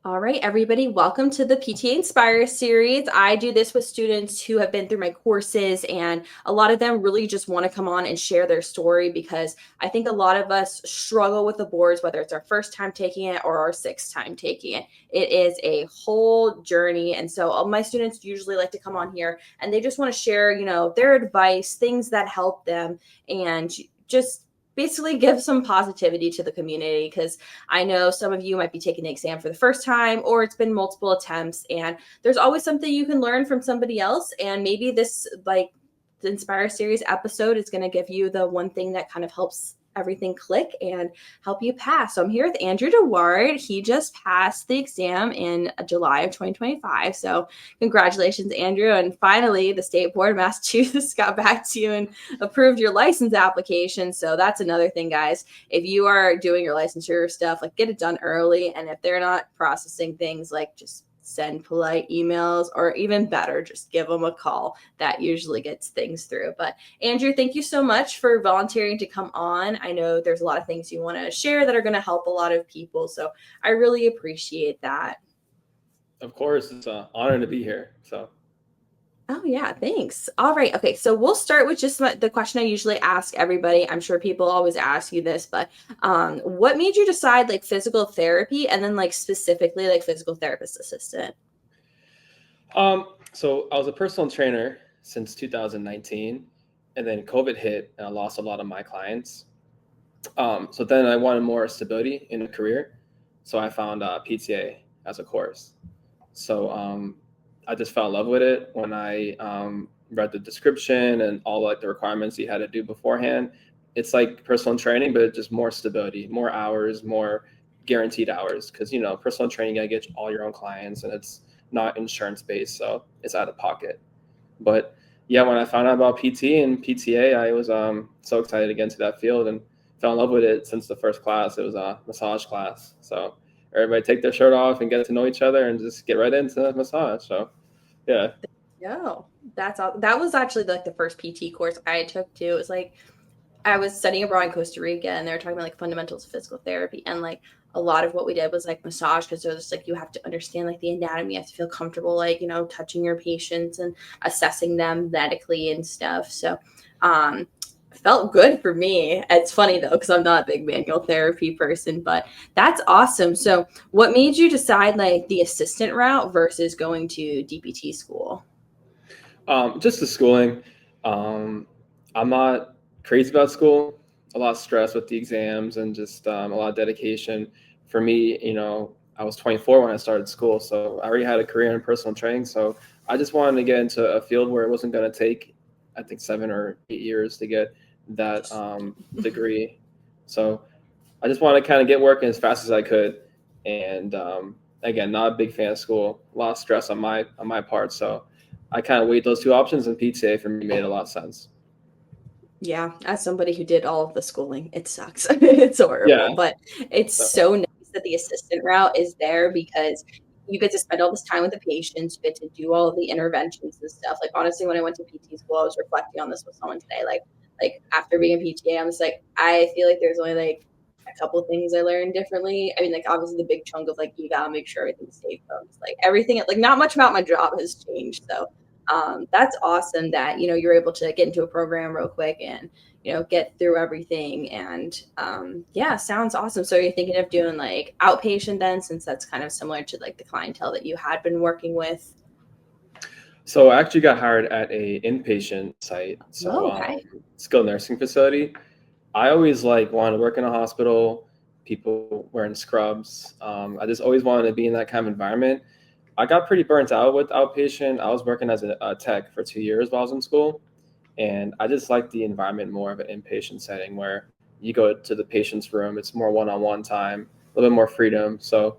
All right, everybody, welcome to the PTA Inspire Series. I do this with students who have been through my courses, and a lot of them really just want to come on and share their story because I think a lot of us struggle with the boards, whether it's our first time taking it or our sixth time taking it. It is a whole journey. And so all my students usually like to come on here and they just want to share, their advice, things that help them, and just basically give some positivity to the community because I know some of you might be taking the exam for the first time or it's been multiple attempts, and there's always something you can learn from somebody else. And maybe this, like the Inspire Series episode, is going to give you the one thing that kind of helps everything click and help you pass. So I'm here with Andrew Dewart. He just passed the exam in July of 2025. So congratulations, Andrew. And finally, the State Board of Massachusetts got back to you and approved your license application. So that's another thing, guys. If you are doing your licensure stuff, like get it done early. And if they're not processing things, like just send polite emails, or even better, just give them a call. That usually gets things through. But Andrew, thank you so much for volunteering to come on. I know there's a lot of things you want to share that are going to help a lot of people. So I really appreciate that. Of course, it's an honor to be here. Oh, yeah, thanks. All right. Okay. So we'll start with just the question I usually ask everybody. I'm sure people always ask you this, but what made you decide like physical therapy and then like specifically like physical therapist assistant? So I was a personal trainer since 2019, and then COVID hit, and I lost a lot of my clients. So then I wanted more stability in a career, so I found PTA as a course. So I just fell in love with it when I read the description and all like the requirements you had to do beforehand. It's like personal training, but just more stability, more hours, more guaranteed hours. Because personal training, you gotta get all your own clients, and it's not insurance based, so it's out of pocket. But yeah, when I found out about PT and PTA, I was so excited to get into that field and fell in love with it since the first class. It was a massage class, so everybody take their shirt off and get to know each other and just get right into massage. So yeah. No, that was actually like the first PT course I took too. It was like I was studying abroad in Costa Rica, and they were talking about like fundamentals of physical therapy, and like a lot of what we did was like massage, because it was like you have to understand like the anatomy, you have to feel comfortable like touching your patients and assessing them medically and stuff. So felt good for me. It's funny though, because I'm not a big manual therapy person, but that's awesome. So what made you decide like the assistant route versus going to DPT school? Just the schooling. I'm not crazy about school. A lot of stress with the exams and just a lot of dedication. For me, I was 24 when I started school, so I already had a career in personal training. So I just wanted to get into a field where it wasn't going to take, I think, 7 or 8 years to get that degree. So I just wanted to kind of get working as fast as I could. And again, not a big fan of school. A lot of stress on my part. So I kind of weighed those two options, and PTA for me made a lot of sense. Yeah, as somebody who did all of the schooling, it sucks. It's horrible, Yeah. but it's so nice that the assistant route is there because you get to spend all this time with the patients, you get to do all of the interventions and stuff. Like honestly, when I went to PT school, I was reflecting on this with someone today. Like after being a PTA, I'm just like, I feel like there's only like a couple of things I learned differently. I mean, like obviously the big chunk of like you gotta make sure everything's safe. Like everything, like not much about my job has changed. So that's awesome that you're able to get into a program real quick and get through everything. And yeah, sounds awesome. So you're thinking of doing like outpatient then, since that's kind of similar to like the clientele that you had been working with? So I actually got hired at a inpatient site, Oh, so okay. skilled nursing facility. I always like wanted to work in a hospital, people wearing scrubs. I just always wanted to be in that kind of environment. I got pretty burnt out with outpatient. I was working as a tech for 2 years while I was in school, and I just like the environment more of an inpatient setting where you go to the patient's room. It's more one-on-one time, a little bit more freedom. So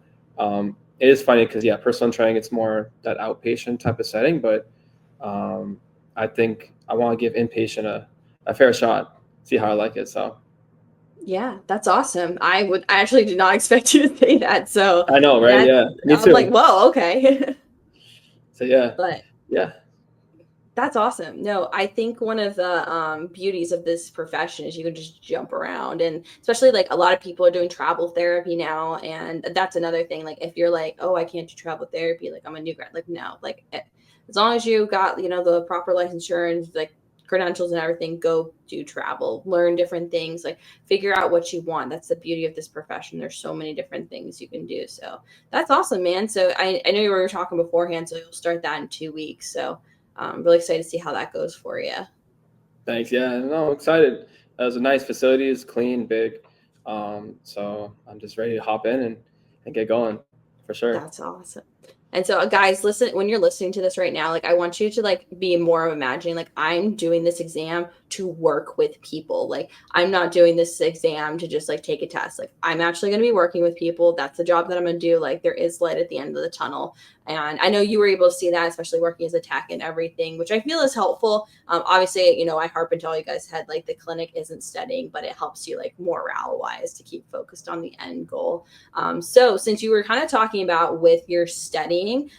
it is funny because yeah, personal training, it's more that outpatient type of setting, but I think I want to give inpatient a fair shot, see how I like it. So Yeah, that's awesome. I actually did not expect you to say that. So I know, right? that's, Yeah, me I'm like, too. whoa, okay. So yeah, But yeah. That's awesome. No, I think one of the beauties of this profession is you can just jump around, and especially like a lot of people are doing travel therapy now, and that's another thing. Like if you're like, oh, I can't do travel therapy, like I'm a new grad, like no, like as long as you got the proper licensure, like credentials and everything, go do travel, learn different things, like figure out what you want. That's the beauty of this profession. There's so many different things you can do. So that's awesome, man. So I know you were talking beforehand, so you'll start that in 2 weeks. So really excited to see how that goes for you. Thanks. Yeah, no, I'm excited. It was a nice facility. It's clean, big. So I'm just ready to hop in and get going for sure. That's awesome. And so guys, listen, when you're listening to this right now, like I want you to like be more of imagining like I'm doing this exam to work with people. Like I'm not doing this exam to just like take a test. Like I'm actually going to be working with people. That's the job that I'm going to do. Like there is light at the end of the tunnel. And I know you were able to see that, especially working as a tech and everything, which I feel is helpful. Obviously, I harp and tell you guys had like the clinic isn't studying, but it helps you like morale wise to keep focused on the end goal. So since you were kind of talking about with your studying,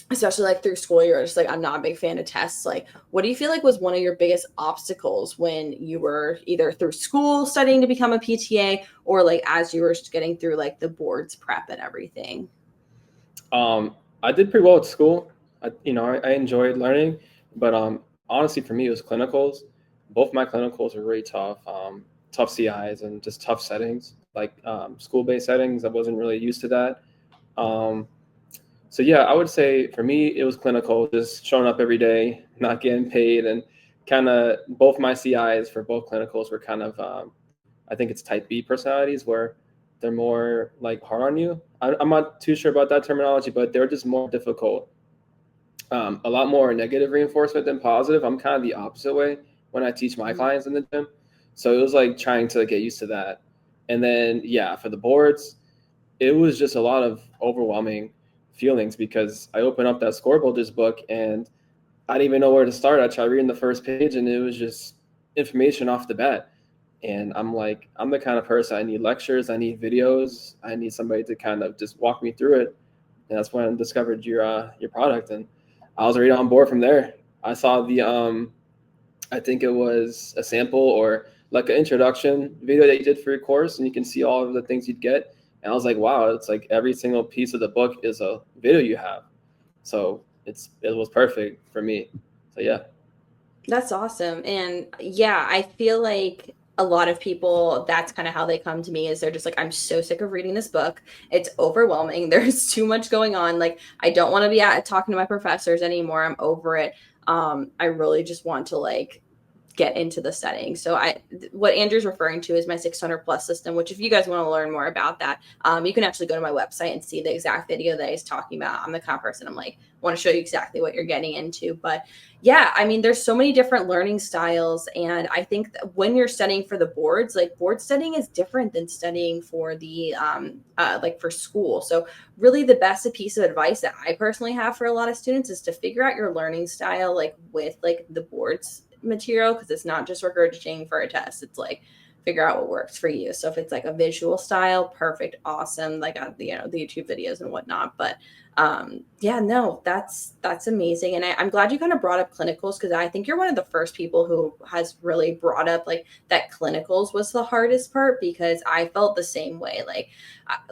especially like through school, you're just like, I'm not a big fan of tests. Like, what do you feel like was one of your biggest obstacles when you were either through school studying to become a PTA or like as you were getting through like the boards prep and everything? I did pretty well at school. I enjoyed learning, but honestly, for me, it was clinicals. Both my clinicals were really tough, tough CIs and just tough settings, like school-based settings. I wasn't really used to that. Um, so yeah, I would say for me, it was clinical, just showing up every day, not getting paid, and kind of both my CIs for both clinicals were kind of, I think it's type B personalities where they're more like hard on you. I'm not too sure about that terminology, but they're just more difficult. A lot more negative reinforcement than positive. I'm kind of the opposite way when I teach my Mhm. clients in the gym. So it was like trying to get used to that. And then, yeah, for the boards, it was just a lot of overwhelming feelings because I opened up that scorebuilders book and I didn't even know where to start. I tried reading the first page and it was just information off the bat. And I'm like, I'm the kind of person, I need lectures, I need videos, I need somebody to kind of just walk me through it. And that's when I discovered your product, and I was already on board from there. I saw the I think it was a sample or like an introduction video that you did for your course, and you can see all of the things you'd get. And I was like, wow, it's like every single piece of the book is a video you have. So it was perfect for me. So yeah. That's awesome. And yeah, I feel like a lot of people, that's kind of how they come to me is they're just like, I'm so sick of reading this book. It's overwhelming. There's too much going on. Like, I don't want to be talking to my professors anymore. I'm over it. I really just want to like get into the setting. So what Andrew's referring to is my 600 plus system, which if you guys want to learn more about that, you can actually go to my website and see the exact video that he's talking about. I'm the kind of person I'm like, want to show you exactly what you're getting into. But yeah, I mean, there's so many different learning styles. And I think that when you're studying for the boards, like board studying is different than studying for the, like for school. So really the best piece of advice that I personally have for a lot of students is to figure out your learning style, like with like the boards material, because it's not just regurgitating for a test. It's like figure out what works for you. So if it's like a visual style, perfect, awesome, like the YouTube videos and whatnot. But yeah, no, that's amazing. And I'm glad you kind of brought up clinicals because I think you're one of the first people who has really brought up like that clinicals was the hardest part because I felt the same way.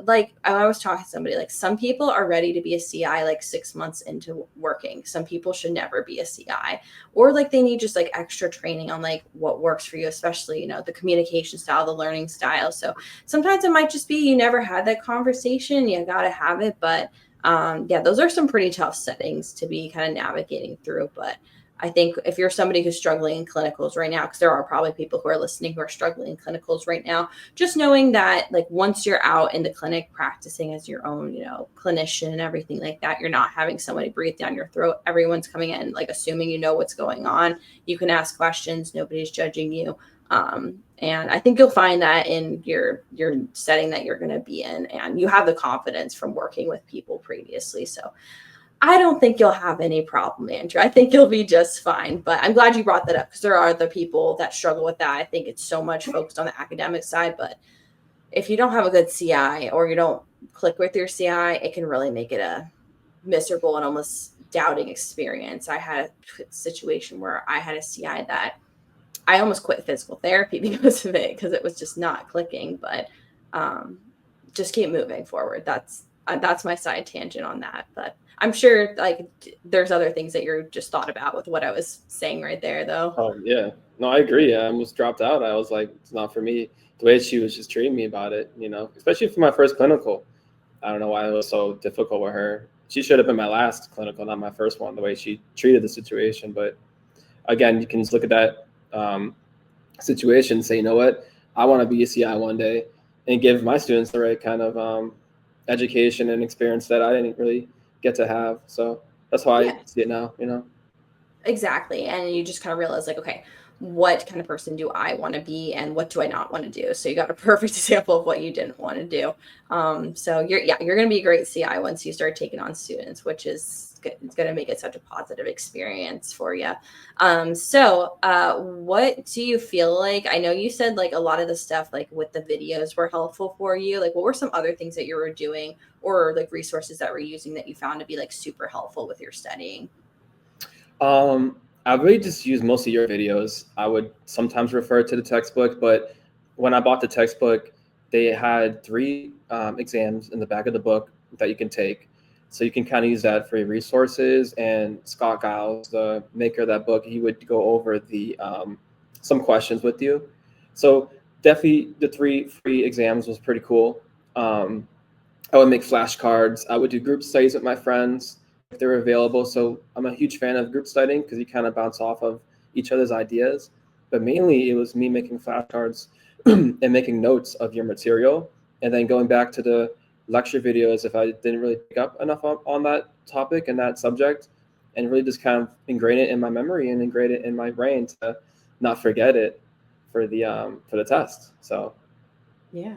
Like I was talking to somebody, like some people are ready to be a CI like 6 months into working. Some people should never be a CI, or like they need just like extra training on like what works for you, especially, the communication style, the learning style. So sometimes it might just be you never had that conversation. You got to have it. But yeah, those are some pretty tough settings to be kind of navigating through. But I think if you're somebody who's struggling in clinicals right now, because there are probably people who are listening who are struggling in clinicals right now, just knowing that like once you're out in the clinic practicing as your own, clinician and everything like that, you're not having somebody breathe down your throat. Everyone's coming in like assuming you know what's going on. You can ask questions. Nobody's judging you. And I think you'll find that in your setting that you're going to be in, and you have the confidence from working with people previously. So I don't think you'll have any problem, Andrew. I think you'll be just fine. But I'm glad you brought that up because there are other people that struggle with that. I think it's so much focused on the academic side, but if you don't have a good CI or you don't click with your CI, it can really make it a miserable and almost doubting experience. I had a situation where I had a CI that I almost quit physical therapy because of it, because it was just not clicking, but just keep moving forward. That's my side tangent on that. But I'm sure like there's other things that you're just thought about with what I was saying right there, though. Oh yeah, no, I agree. I almost dropped out. I was like, it's not for me. The way she was just treating me about it, especially for my first clinical. I don't know why it was so difficult with her. She should have been my last clinical, not my first one. The way she treated the situation, but again, you can just look at that situation and say, you know what, I want to be a CI one day, and give my students the right kind of education and experience that I didn't really get to have. So that's how I Yeah. see it now. Exactly. And you just kind of realize, like, okay, what kind of person do I want to be and what do I not want to do? So you got a perfect example of what you didn't want to do. So you're going to be a great CI once you start taking on students, which is good. It's going to make it such a positive experience for you. What do you feel like? I know you said like a lot of the stuff like with the videos were helpful for you. Like, what were some other things that you were doing or like resources that were using that you found to be like super helpful with your studying? I really just use most of your videos. I would sometimes refer to the textbook, but when I bought the textbook, they had three exams in the back of the book that you can take. So you can kind of use that for your resources. And Scott Giles, the maker of that book, he would go over the some questions with you. So definitely the three free exams was pretty cool. Um, I would make flashcards. I would do group studies with my friends if they were available. So I'm a huge fan of group studying because you kind of bounce off of each other's ideas. But mainly it was me making flashcards and making notes of your material, and then going back to the lecture videos if I didn't really pick up enough on that topic and that subject, and really just kind of ingrain it in my memory and ingrain it in my brain to not forget it for the test. So Yeah,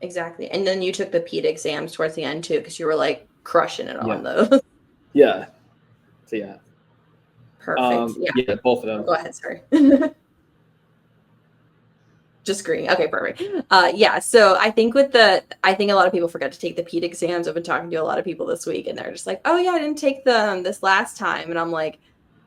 exactly. And then you took the PETA exams towards the end too, because you were like crushing it yeah, on those. yeah. So yeah. Perfect. Yeah. Yeah, both of Oh, them. go ahead. Sorry. Just green. Okay, perfect. Yeah. So I think a lot of people forget to take the PETA exams. I've been talking to a lot of people this week, and they're just like, "Oh yeah, I didn't take them this last time," and I'm like,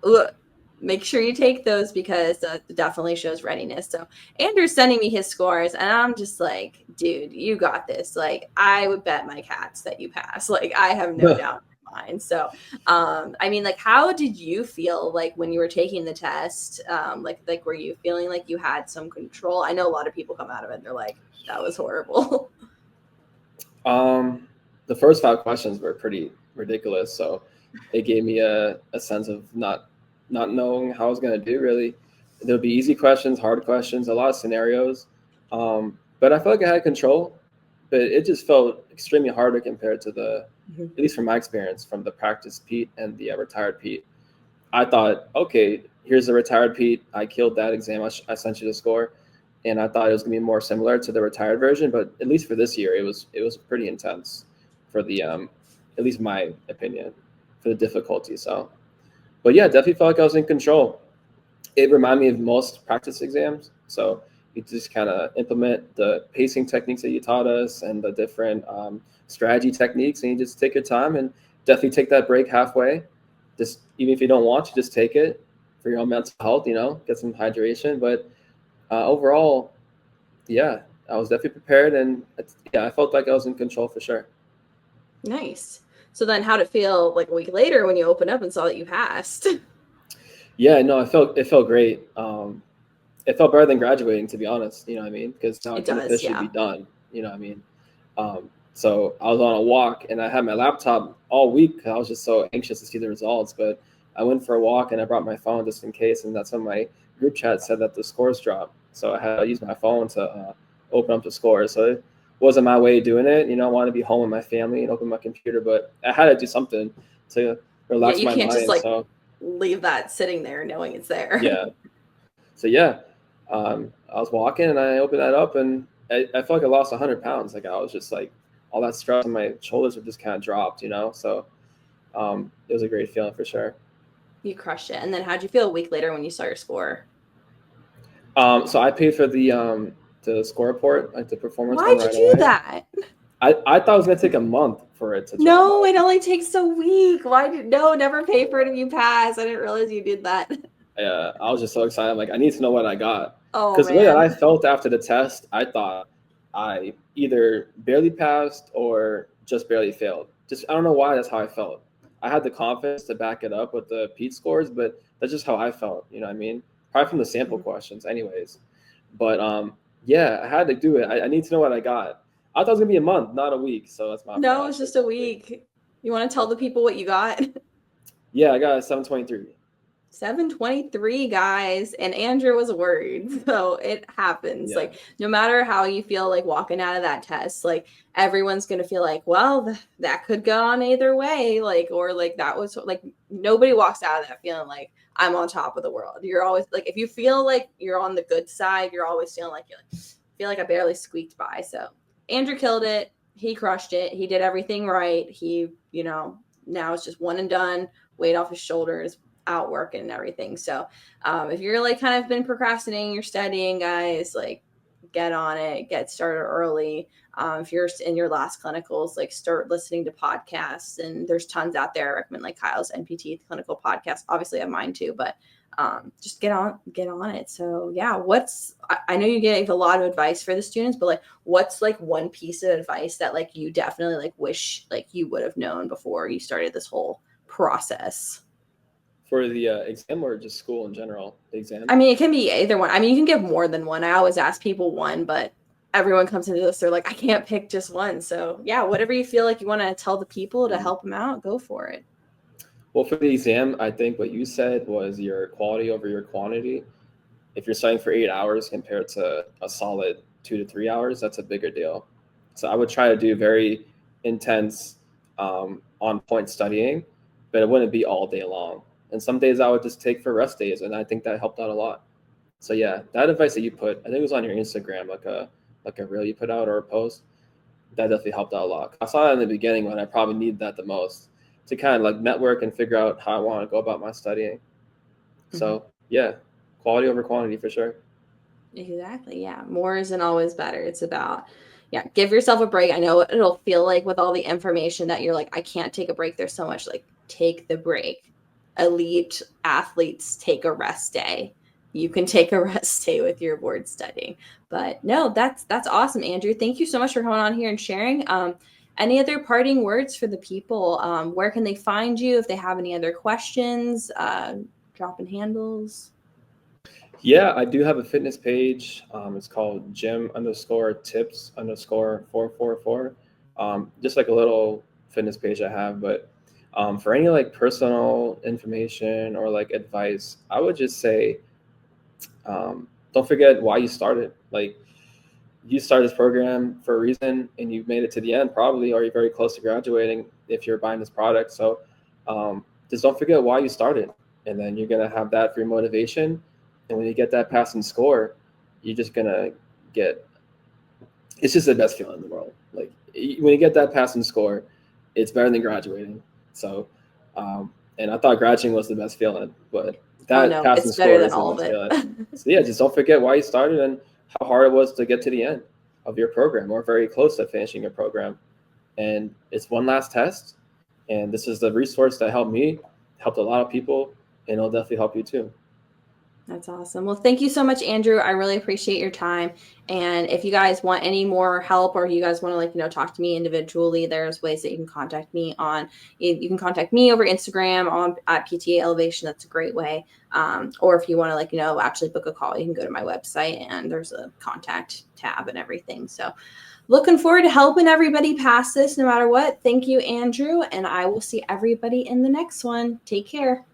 "Look, make sure you take those because it definitely shows readiness." So Andrew's sending me his scores, and I'm just like, "Dude, you got this." Like, I would bet my cats that you pass. Like, I have no doubt in my mind. So I mean, like, how did you feel like when you were taking the test? Like were you feeling like you had some control? I know a lot of people come out of it and they're like, that was horrible. The first five questions were pretty ridiculous, so it gave me a sense of not knowing how I was going to do. Really, there'll be easy questions, hard questions, a lot of scenarios, but I felt like I had control. But it just felt extremely harder compared to at least from my experience, from the practice Pete and the retired Pete. I thought, okay, here's the retired Pete. I killed that exam. I sent you the score, and I thought it was gonna be more similar to the retired version. But at least for this year, it was pretty intense for the at least my opinion, for the difficulty. So, but yeah, definitely felt like I was in control. It reminded me of most practice exams. So you just kind of implement the pacing techniques that you taught us and the different strategy techniques, and you just take your time and definitely take that break halfway. Just even if you don't want to, just take it for your own mental health. Get some hydration. But overall, yeah, I was definitely prepared, and yeah, I felt like I was in control for sure. Nice. So then how'd it feel like a week later when you opened up and saw that you passed? Yeah, no, it felt great. It felt better than graduating, to be honest. You know what I mean? Because now It it can does, officially be yeah. done. You know what I mean? So I was on a walk, and I had my laptop all week. I was just so anxious to see the results, but I went for a walk and I brought my phone just in case. And that's when my group chat said that the scores dropped. So I had to use my phone to open up the scores. So it wasn't my way of doing it. I wanted to be home with my family and open my computer, but I had to do something to Yeah, relax you my can't just mind. like So leave that sitting there knowing it's there. yeah, so yeah, I was walking and I opened that up, and I felt like I lost 100 pounds. Like I was just like all that stress on my shoulders were just kind of dropped. So it was a great feeling for sure. You crushed it. And then how'd you feel a week later when you saw your score? So I paid for the score report, like the performance one Why'd you right do away. that? I thought it was gonna take a month for it to drop No, out. it only takes a week. No, never pay for it if you pass. I didn't realize you did that. Yeah, I was just so excited. I'm like, I need to know what I got. Oh Because the way that I man. felt after the test, I thought I either barely passed or just barely failed. Just I don't know why that's how I felt. I had the confidence to back it up with the Pete scores, but that's just how I felt. You know what I mean? Probably from the sample Mhm. questions, anyways. But yeah, I had to do it. I need to know what I got. I thought it was gonna be a month, not a week. So that's my No, fault. it's just a week. You want to tell the people what you got? Yeah, I got a 723. 723, guys, and Andrew was worried. So it happens. Yeah. Like no matter how you feel like walking out of that test, like everyone's going to feel like, well, that could go on either way, like or like that was like nobody walks out of that feeling like I'm on top of the world. You're always like if you feel like you're on the good side, you're always feeling like you feel like I barely squeaked by. So Andrew killed it. He crushed it. He did everything right. He, now it's just one and done, weight off his shoulders, out working and everything. So if you're like kind of been procrastinating, you're studying, guys, like get on it, get started early. If you're in your last clinicals, like start listening to podcasts, and there's tons out there. I recommend like Kyle's NPTE clinical podcast. Obviously, I have mine too, but just get on it. So yeah, I know you gave a lot of advice for the students, but like what's like one piece of advice that like you definitely like wish like you would have known before you started this whole process? For the exam or just school in general? The exam? I mean, it can be either one. I mean, you can give more than one. I always ask people one, but everyone comes into this, they're like, I can't pick just one. So, yeah, whatever you feel like you want to tell the people to Mhm. help them out, go for it. Well, for the exam, I think what you said was your quality over your quantity. If you're studying for 8 hours compared to a solid 2 to 3 hours, that's a bigger deal. So I would try to do very intense, on point studying, but it wouldn't be all day long. And some days I would just take for rest days, and I think that helped out a lot. So yeah, that advice that you put, I think it was on your Instagram, like a reel you put out or a post. That definitely helped out a lot. I saw that in the beginning when I probably needed that the most to kind of like network and figure out how I want to go about my studying. Mm-hmm. So yeah, quality over quantity for sure. Exactly. Yeah. More isn't always better. It's about, yeah, give yourself a break. I know what it'll feel like with all the information that you're like, I can't take a break. There's so much like, take the break. Elite athletes take a rest day. You can take a rest day with your board studying. But no, that's awesome, Andrew. Thank you so much for coming on here and sharing. Any other parting words for the people? Where can they find you if they have any other questions? Dropping handles. Yeah, I do have a fitness page. It's called gym_tips_444. Just like a little fitness page I have, but for any like personal information or like advice, I would just say don't forget why you started. Like you started this program for a reason and you've made it to the end probably, or you're very close to graduating if you're buying this product. So just don't forget why you started, and then you're gonna have that for your motivation. And when you get that passing score, you're just gonna get. It's just the best feeling in the world. Like when you get that passing score, it's better than graduating. So, and I thought graduating was the best feeling, but Oh that no, passing it's better score than is the all of best it. feeling. So yeah, just don't forget why you started and how hard it was to get to the end of your program, or very close to finishing your program. And it's one last test, and this is the resource that helped me, helped a lot of people, and it'll definitely help you too. That's awesome. Well, thank you so much, Andrew. I really appreciate your time. And if you guys want any more help or you guys want to talk to me individually, there's ways that you can contact me on, you can contact me over Instagram on at PTA Elevation. That's a great way. Or if you want to actually book a call, you can go to my website and there's a contact tab and everything. So looking forward to helping everybody pass this no matter what. Thank you, Andrew. And I will see everybody in the next one. Take care.